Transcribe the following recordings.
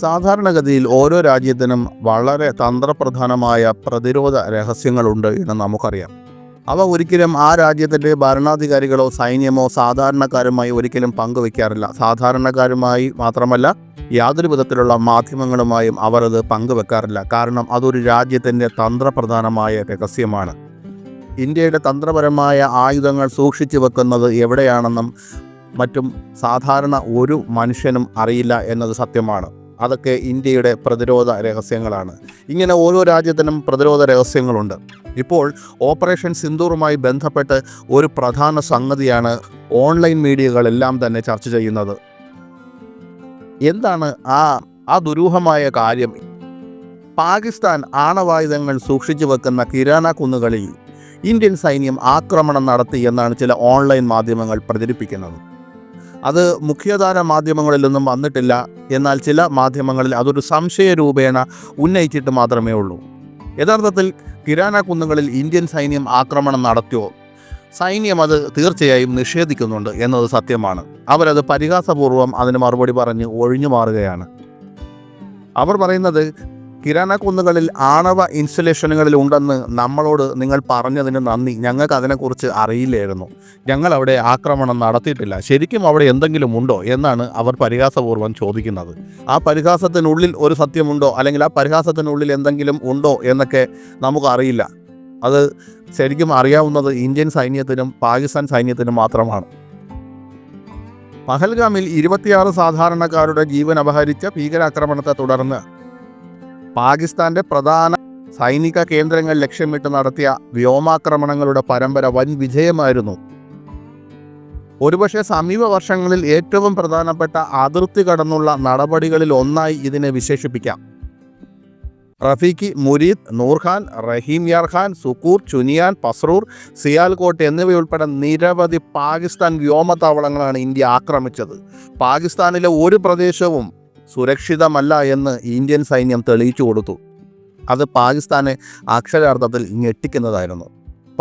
സാധാരണഗതിയിൽ ഓരോ രാജ്യത്തിനും വളരെ തന്ത്രപ്രധാനമായ പ്രതിരോധ രഹസ്യങ്ങളുണ്ട് എന്ന് നമുക്കറിയാം. അവ ഒരിക്കലും ആ രാജ്യത്തിൻ്റെ ഭരണാധികാരികളോ സൈന്യമോ സാധാരണക്കാരുമായി ഒരിക്കലും പങ്കുവെക്കാറില്ല. സാധാരണക്കാരുമായി മാത്രമല്ല, യാതൊരു വിധത്തിലുള്ള മാധ്യമങ്ങളുമായും അവർ അത് പങ്കുവെക്കാറില്ല. കാരണം അതൊരു രാജ്യത്തിൻ്റെ തന്ത്രപ്രധാനമായ രഹസ്യമാണ്. ഇന്ത്യയുടെ തന്ത്രപരമായ ആയുധങ്ങൾ സൂക്ഷിച്ചു വെക്കുന്നത് എവിടെയാണെന്നും മറ്റും സാധാരണ ഒരു മനുഷ്യനും അറിയില്ല എന്നത് സത്യമാണ്. അതൊക്കെ ഇന്ത്യയുടെ പ്രതിരോധ രഹസ്യങ്ങളാണ്. ഇങ്ങനെ ഓരോ രാജ്യത്തിനും പ്രതിരോധ രഹസ്യങ്ങളുണ്ട്. ഇപ്പോൾ ഓപ്പറേഷൻ സിന്ദൂറുമായി ബന്ധപ്പെട്ട് ഒരു പ്രധാന സംഗതിയാണ് ഓൺലൈൻ മീഡിയകളെല്ലാം തന്നെ ചർച്ച ചെയ്യുന്നത്. എന്താണ് ആ ദുരൂഹമായ കാര്യം? പാകിസ്ഥാൻ ആണവായുധങ്ങൾ സൂക്ഷിച്ചു വെക്കുന്ന കിരാന കുന്നുകളിൽ ഇന്ത്യൻ സൈന്യം ആക്രമണം നടത്തി എന്നാണ് ചില ഓൺലൈൻ മാധ്യമങ്ങൾ പ്രചരിപ്പിക്കുന്നത്. അത് മുഖ്യധാര മാധ്യമങ്ങളിലൊന്നും വന്നിട്ടില്ല. എന്നാൽ ചില മാധ്യമങ്ങളിൽ അതൊരു സംശയ രൂപേണ ഉന്നയിച്ചിട്ട് മാത്രമേ ഉള്ളൂ. യഥാർത്ഥത്തിൽ കിരാന കുന്നുകളിൽ ഇന്ത്യൻ സൈന്യം ആക്രമണം നടത്തിയോ? സൈന്യം അത് തീർച്ചയായും നിഷേധിക്കുന്നുണ്ട് എന്നത് സത്യമാണ്. അവരത് പരിഹാസപൂർവ്വം അതിന് മറുപടി പറഞ്ഞ് ഒഴിഞ്ഞു മാറുകയാണ്. അവർ പറയുന്നത്, കിരാന കുന്നുകളിൽ ആണവ ഇൻസ്റ്റലേഷനുകളിൽ ഉണ്ടെന്ന് നമ്മളോട് നിങ്ങൾ പറഞ്ഞതിന് നന്ദി. ഞങ്ങൾക്ക് അതിനെക്കുറിച്ച് അറിയില്ലായിരുന്നു. ഞങ്ങൾ അവിടെ ആക്രമണം നടത്തിയിട്ടില്ല. ശരിക്കും അവിടെ എന്തെങ്കിലും ഉണ്ടോ എന്നാണ് അവർ പരിഹാസപൂർവ്വം ചോദിക്കുന്നത്. ആ പരിഹാസത്തിനുള്ളിൽ ഒരു സത്യമുണ്ടോ, അല്ലെങ്കിൽ ആ പരിഹാസത്തിനുള്ളിൽ എന്തെങ്കിലും ഉണ്ടോ എന്നൊക്കെ നമുക്കറിയില്ല. അത് ശരിക്കും അറിയാവുന്നത് ഇന്ത്യൻ സൈന്യത്തിനും പാകിസ്ഥാൻ സൈന്യത്തിനും മാത്രമാണ്. പഹൽഗാമിൽ 26 സാധാരണക്കാരുടെ ജീവൻ അപഹരിച്ച ഭീകരാക്രമണത്തെ തുടർന്ന് പാകിസ്ഥാന്റെ പ്രധാന സൈനിക കേന്ദ്രങ്ങൾ ലക്ഷ്യമിട്ട് നടത്തിയ വ്യോമാക്രമണങ്ങളുടെ പരമ്പര വൻ വിജയമായിരുന്നു. ഒരുപക്ഷെ സമീപ വർഷങ്ങളിൽ ഏറ്റവും പ്രധാനപ്പെട്ട അതിർത്തി കടന്നുള്ള നടപടികളിൽ ഒന്നായി ഇതിനെ വിശേഷിപ്പിക്കാം. റഫീഖി, മുരീദ്, നൂർഖാൻ, റഹീം യാർ ഖാൻ, സുക്കൂർ, ചുനിയാൻ, പസ്രൂർ, സിയാൽകോട്ട് എന്നിവയുൾപ്പെടെ നിരവധി പാകിസ്ഥാൻ വ്യോമതാവളങ്ങളാണ് ഇന്ത്യ ആക്രമിച്ചത്. പാകിസ്ഥാനിലെ ഒരു പ്രദേശവും സുരക്ഷിതമല്ല എന്ന് ഇന്ത്യൻ സൈന്യം തെളിയിച്ചു കൊടുത്തു. അത് പാകിസ്ഥാനെ അക്ഷരാർത്ഥത്തിൽ ഞെട്ടിക്കുന്നതായിരുന്നു.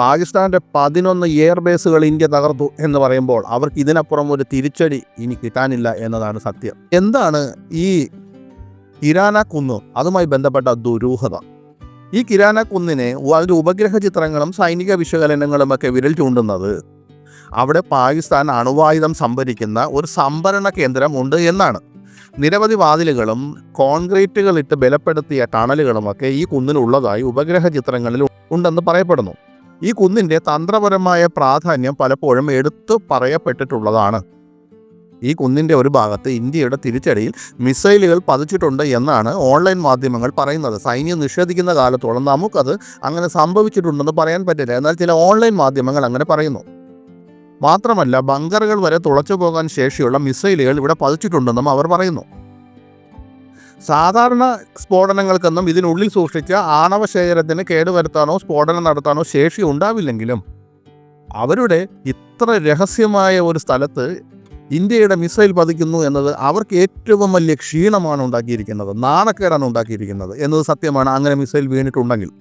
പാകിസ്ഥാൻ്റെ 11 എയർബേസുകൾ ഇന്ത്യ തകർത്തു എന്ന് പറയുമ്പോൾ അവർക്ക് ഇതിനപ്പുറം ഒരു തിരിച്ചടി ഇനി കിട്ടാനില്ല എന്നതാണ് സത്യം. എന്താണ് ഈ കിരാന കുന്ന്, അതുമായി ബന്ധപ്പെട്ട ദുരൂഹത? ഈ കിരാന കുന്നിനെ അതിൻ്റെ ഉപഗ്രഹ ചിത്രങ്ങളും സൈനിക വിശകലനങ്ങളുമൊക്കെ വിരൽ ചൂണ്ടുന്നത് അവിടെ പാകിസ്ഥാൻ അണുവായുധം സംഭരിക്കുന്ന ഒരു സംഭരണ കേന്ദ്രം ഉണ്ട് എന്നാണ്. നിരവധി വാതിലുകളും കോൺക്രീറ്റുകളിട്ട് ബലപ്പെടുത്തിയ ടണലുകളുമൊക്കെ ഈ കുന്നിനുള്ളതായി ഉപഗ്രഹ ചിത്രങ്ങളിൽ ഉണ്ടെന്ന് പറയപ്പെടുന്നു. ഈ കുന്നിൻ്റെ തന്ത്രപരമായ പ്രാധാന്യം പലപ്പോഴും എടുത്തു പറയപ്പെട്ടിട്ടുള്ളതാണ്. ഈ കുന്നിൻ്റെ ഒരു ഭാഗത്ത് ഇന്ത്യയുടെ തിരിച്ചടിയിൽ മിസൈലുകൾ പതിച്ചിട്ടുണ്ട് എന്നാണ് ഓൺലൈൻ മാധ്യമങ്ങൾ പറയുന്നത്. സൈന്യം നിഷേധിക്കുന്ന കാലത്തോളം നമുക്കത് അങ്ങനെ സംഭവിച്ചിട്ടുണ്ടെന്ന് പറയാൻ പറ്റില്ല. എന്നാൽ ചില ഓൺലൈൻ മാധ്യമങ്ങൾ അങ്ങനെ പറയുന്നു. മാത്രമല്ല, ബങ്കറുകൾ വരെ തുളച്ചു പോകാൻ ശേഷിയുള്ള മിസൈലുകൾ ഇവിടെ പതിച്ചിട്ടുണ്ടെന്നും അവർ പറയുന്നു. സാധാരണ സ്ഫോടനങ്ങൾക്കൊന്നും ഇതിനുള്ളിൽ സൂക്ഷിച്ച ആണവ ശേഖരത്തിന് കേടുവരുത്താനോ സ്ഫോടനം നടത്താനോ ശേഷി ഉണ്ടാവില്ലെങ്കിലും അവരുടെ ഇത്ര രഹസ്യമായ ഒരു സ്ഥലത്ത് ഇന്ത്യയുടെ മിസൈൽ പതിക്കുന്നു എന്നത് അവർക്ക് ഏറ്റവും വലിയ ക്ഷീണമാണ് ഉണ്ടാക്കിയിരിക്കുന്നത്, നാണക്കേടാണ് ഉണ്ടാക്കിയിരിക്കുന്നത് എന്നത് സത്യമാണ്. അങ്ങനെ മിസൈൽ വീണിട്ടുണ്ടെങ്കിൽ,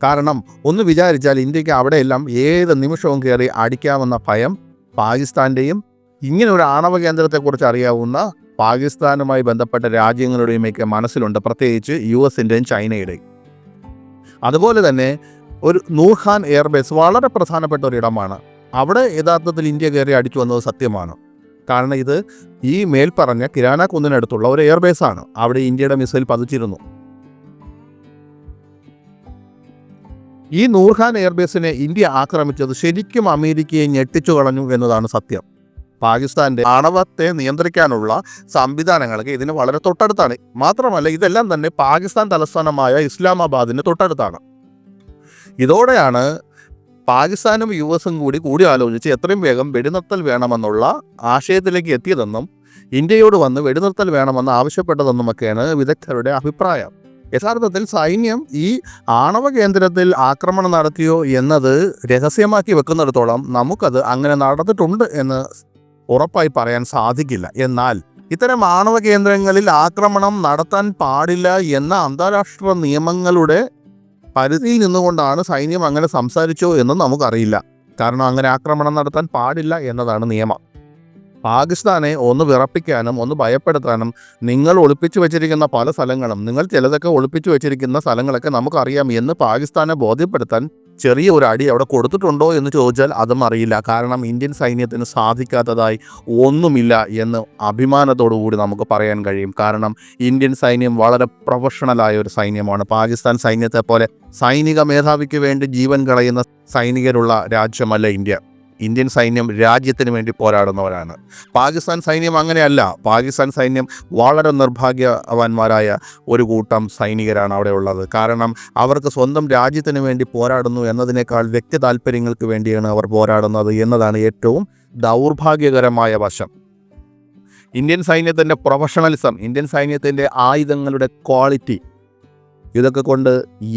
കാരണം ഒന്ന് വിചാരിച്ചാൽ ഇന്ത്യക്ക് അവിടെയെല്ലാം ഏത് നിമിഷവും കയറി അടിക്കാമെന്ന ഭയം പാകിസ്ഥാൻ്റെയും ഇങ്ങനെ ഒരു ആണവ കേന്ദ്രത്തെക്കുറിച്ച് അറിയാവുന്ന പാകിസ്ഥാനുമായി ബന്ധപ്പെട്ട രാജ്യങ്ങളുടെയുമൊക്കെ മനസ്സിലുണ്ട്, പ്രത്യേകിച്ച് US-ൻ്റെയും ചൈനയുടെയും. അതുപോലെ തന്നെ ഒരു നൂർഖാൻ എയർബേസ് വളരെ പ്രധാനപ്പെട്ട ഒരിടമാണ്. അവിടെ യഥാർത്ഥത്തിൽ ഇന്ത്യ കയറി അടിച്ചു വന്നത് സത്യമാണ്. കാരണം ഇത് ഈ മേൽപ്പറഞ്ഞ കിരാന കുന്നിനടുത്തുള്ള ഒരു എയർബേസാണ്. അവിടെ ഇന്ത്യയുടെ മിസൈൽ പതിച്ചിരുന്നു. ഈ നൂർഖാൻ എയർബേസിനെ ഇന്ത്യ ആക്രമിച്ചത് ശരിക്കും അമേരിക്കയെ ഞെട്ടിച്ചു കളഞ്ഞു എന്നതാണ് സത്യം. പാകിസ്ഥാൻ്റെ ആണവത്തെ നിയന്ത്രിക്കാനുള്ള സംവിധാനങ്ങളൊക്കെ ഇതിന് വളരെ തൊട്ടടുത്താണ്. മാത്രമല്ല, ഇതെല്ലാം തന്നെ പാകിസ്ഥാൻ തലസ്ഥാനമായ ഇസ്ലാമാബാദിന് തൊട്ടടുത്താണ്. ഇതോടെയാണ് പാകിസ്ഥാനും US-ഉം കൂടി ആലോചിച്ച് എത്രയും വേഗം വെടിനിർത്തൽ വേണമെന്നുള്ള ആശയത്തിലേക്ക് എത്തിയതെന്നും ഇന്ത്യയോട് വന്ന് വെടിനിർത്തൽ വേണമെന്ന് ആവശ്യപ്പെട്ടതെന്നുമൊക്കെയാണ് വിദഗ്ധരുടെ അഭിപ്രായം. യഥാർത്ഥത്തിൽ സൈന്യം ഈ ആണവ കേന്ദ്രത്തിൽ ആക്രമണം നടത്തിയോ എന്നത് രഹസ്യമാക്കി വെക്കുന്നിടത്തോളം നമുക്കത് അങ്ങനെ നടന്നിട്ടുണ്ട് എന്ന് ഉറപ്പായി പറയാൻ സാധിക്കില്ല. എന്നാൽ ഇത്തരം ആണവ കേന്ദ്രങ്ങളിൽ ആക്രമണം നടത്താൻ പാടില്ല എന്ന അന്താരാഷ്ട്ര നിയമങ്ങളുടെ പരിധിയിൽ നിന്നുകൊണ്ടാണ് സൈന്യം അങ്ങനെ സംസാരിച്ചോ എന്നും നമുക്കറിയില്ല. കാരണം അങ്ങനെ ആക്രമണം നടത്താൻ പാടില്ല എന്നതാണ് നിയമം. പാകിസ്ഥാനെ ഒന്ന് വിറപ്പിക്കാനും ഒന്ന് ഭയപ്പെടുത്താനും നിങ്ങൾ ഒളിപ്പിച്ചു വെച്ചിരിക്കുന്ന പല സ്ഥലങ്ങളും, നിങ്ങൾ ചിലതൊക്കെ ഒളിപ്പിച്ചു വെച്ചിരിക്കുന്ന സ്ഥലങ്ങളൊക്കെ നമുക്കറിയാം എന്ന് പാകിസ്ഥാനെ ബോധ്യപ്പെടുത്താൻ ചെറിയ ഒരു അടി അവിടെ കൊടുത്തിട്ടുണ്ടോ എന്ന് ചോദിച്ചാൽ അതും അറിയില്ല. കാരണം ഇന്ത്യൻ സൈന്യത്തിന് സാധിക്കാത്തതായി ഒന്നുമില്ല എന്ന് അഭിമാനത്തോടു കൂടി നമുക്ക് പറയാൻ കഴിയും. കാരണം ഇന്ത്യൻ സൈന്യം വളരെ പ്രൊഫഷണലായ ഒരു സൈന്യമാണ്. പാകിസ്ഥാൻ സൈന്യത്തെ പോലെ സൈനിക മേധാവിക്ക് വേണ്ടി ജീവൻ കളയുന്ന സൈനികരുള്ള രാജ്യമല്ല ഇന്ത്യ. ഇന്ത്യൻ സൈന്യം രാജ്യത്തിന് വേണ്ടി പോരാടുന്നവരാണ്. പാകിസ്ഥാൻ സൈന്യം അങ്ങനെയല്ല. പാകിസ്ഥാൻ സൈന്യം വളരെ നിർഭാഗ്യവാന്മാരായ ഒരു കൂട്ടം സൈനികരാണ് അവിടെ ഉള്ളത്. കാരണം അവർക്ക് സ്വന്തം രാജ്യത്തിന് വേണ്ടി പോരാടുന്നു എന്നതിനേക്കാൾ വ്യക്തി താല്പര്യങ്ങൾക്ക് വേണ്ടിയാണ് അവർ പോരാടുന്നത് എന്നതാണ് ഏറ്റവും ദൗർഭാഗ്യകരമായ വശം. ഇന്ത്യൻ സൈന്യത്തിൻ്റെ പ്രൊഫഷണലിസം, ഇന്ത്യൻ സൈന്യത്തിൻ്റെ ആയുധങ്ങളുടെ ക്വാളിറ്റി, ഇതൊക്കെ കൊണ്ട്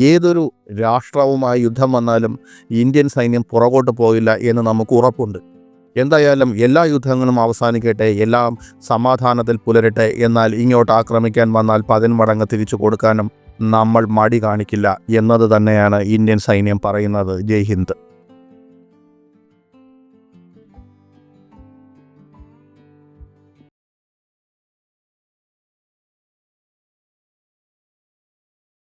ഏതൊരു രാഷ്ട്രവുമായി യുദ്ധം വന്നാലും ഇന്ത്യൻ സൈന്യം പുറകോട്ട് പോയില്ല എന്ന് നമുക്ക് ഉറപ്പുണ്ട്. എന്തായാലും എല്ലാ യുദ്ധങ്ങളും അവസാനിക്കട്ടെ, എല്ലാം സമാധാനത്തിൽ പുലരട്ടെ. എന്നാൽ ഇങ്ങോട്ട് ആക്രമിക്കാൻ വന്നാൽ 10 മടങ്ങ് തിരിച്ചു കൊടുക്കാനും നമ്മൾ മടി കാണിക്കില്ല എന്നത് തന്നെയാണ് ഇന്ത്യൻ സൈന്യം പറയുന്നത്. ജയ് ഹിന്ദ്.